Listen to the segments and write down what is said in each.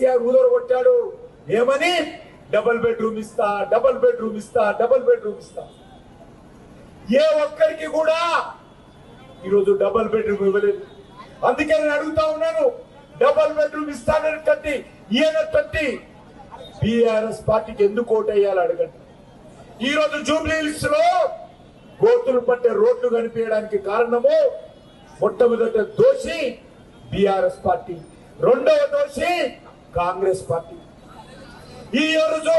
కేసీఆర్ ఊదరగొట్టాడు ఏమని? Double bedroom ఇస్తా, double bedroom ఇస్తా, డబుల్ బెడ్రూమ్ ఇస్తా. ఏ ఒక్కరికి కూడా ఈరోజు డబుల్ బెడ్రూమ్ ఇవ్వలేదు. అందుకే నేను అడుగుతా ఉన్నాను, డబుల్ బెడ్రూమ్ ఇస్తానటువంటి ఈయనటువంటి బీఆర్ఎస్ పార్టీకి ఎందుకు ఓటేయాలి అడగండి. ఈ రోజు జూబ్లీ హిల్స్ లో గోతులు పట్టే రోడ్లు కనిపించడానికి కారణము మొట్టమొదటి దోషి బీఆర్ఎస్ పార్టీ, రెండవ దోషి కాంగ్రెస్ పార్టీ. ఈ రోజు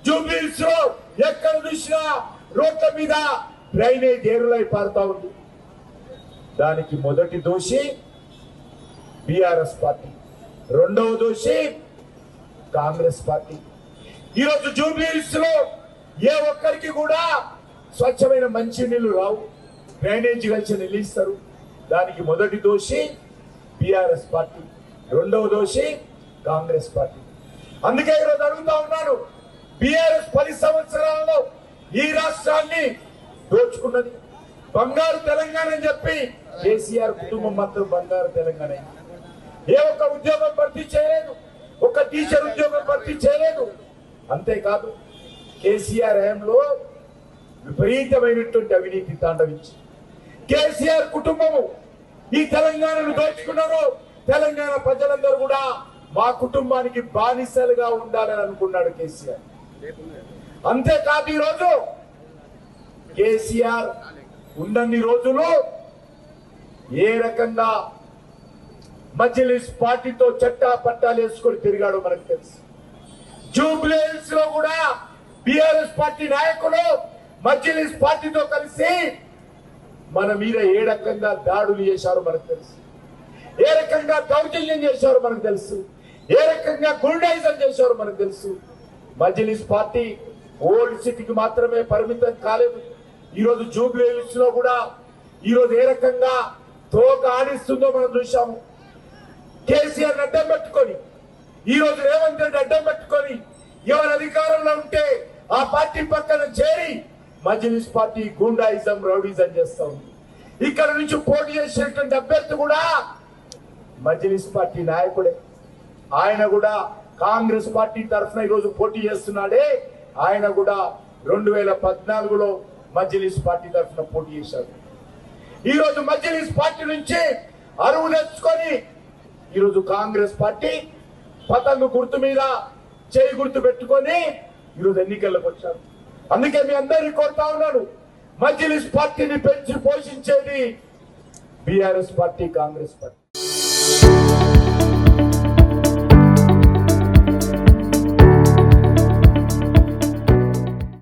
జూబ్లీ హిల్స్ లో ఎక్కడ చూసినా రోడ్ల మీద డ్రైనేజ్ ఏరులై పారుతా ఉంది. దానికి మొదటి దోషి బీఆర్ఎస్ పార్టీ, రెండవ దోషి కాంగ్రెస్ పార్టీ. ఈరోజు జూబ్లీ హిల్స్ లో ఏ ఒక్కరికి కూడా స్వచ్ఛమైన మంచి నీళ్లు రావు, డ్రైనేజ్ కలిసి నిలిస్తారు. దానికి మొదటి దోషి బీఆర్ఎస్ పార్టీ, రెండవ దోషి కాంగ్రెస్ పార్టీ. అందుకే ఈరోజు అడుగుతా ఉన్నాను, బీఆర్ఎస్ 10 సంవత్సరాలలో ఈ రాష్ట్రాన్ని దోచుకున్నది. బంగారు తెలంగాణ అని చెప్పి కేసీఆర్ కుటుంబం మాత్రం బంగారు తెలంగాణ. ఏ ఒక్క ఉద్యోగం భర్తీ చేయలేదు, ఒక టీచర్ ఉద్యోగం భర్తీ చేయలేదు. అంతేకాదు కేసీఆర్ హయాంలో విపరీతమైనటువంటి అవినీతి తాండవించి కేసీఆర్ కుటుంబము ఈ తెలంగాణను దోచుకున్నారు. తెలంగాణ ప్రజలందరూ కూడా మా కుటుంబానికి బానిసలుగా ఉండాలని అనుకున్నాడు కేసీఆర్. అంతేకాదు ఈరోజు కేసీఆర్ ఉన్నన్ని రోజులు ఏ రకంగా మజ్లిస్ పార్టీతో చట్టా పట్టాలు వేసుకొని తిరిగాడు మనకు తెలుసు. జూబ్లీ హిల్స్ లో కూడా బీఆర్ఎస్ పార్టీ నాయకులు మజ్లిస్ పార్టీతో కలిసి మన మీద ఏ రకంగా దాడులు చేశారో మనకు తెలుసు, ఏ రకంగా దౌర్జన్యం చేశారో మనకు తెలుసు, ఏ రకంగా గుండాయిజం చేశారో మనకు తెలుసు. మజ్లిస్ పార్టీ ఓల్డ్ సిటీకి మాత్రమే పరిమితం కాలేదు. ఈరోజు జూబ్లీ హిల్స్ లో కూడా ఈరోజు ఏ రకంగా తోక ఆడిస్తుందో మనం చూసాము. కేసీఆర్ అడ్డం పెట్టుకొని ఈరోజు రేవంత్ రెడ్డి అడ్డం పెట్టుకొని ఎవరు అధికారంలో ఉంటే ఆ పార్టీ పక్కన చేరి మజ్లిస్ పార్టీ గుండాయిజం రౌడీజం చేస్తా ఉంది. ఇక్కడ నుంచి పోటీ చేసినటువంటి అభ్యర్థి కూడా మజ్లిస్ పార్టీ నాయకుడే. ఆయన కూడా కాంగ్రెస్ పార్టీ తరఫున ఈరోజు పోటీ చేస్తున్నాడే. ఆయన కూడా 2014లో మజ్లిస్ పార్టీ తరఫున పోటీ చేశారు. ఈరోజు మజ్లిస్ పార్టీ నుంచి అరువు తెచ్చుకొని ఈరోజు కాంగ్రెస్ పార్టీ పతంగు గుర్తు మీద చేయి గుర్తు పెట్టుకొని ఈరోజు ఎన్నికలకు వచ్చారు. అందుకే మీ అందరినీ కోరుతా ఉన్నాను, మజ్లిస్ పార్టీని పెంచి పోషించేది బీఆర్ఎస్ పార్టీ, కాంగ్రెస్ పార్టీ.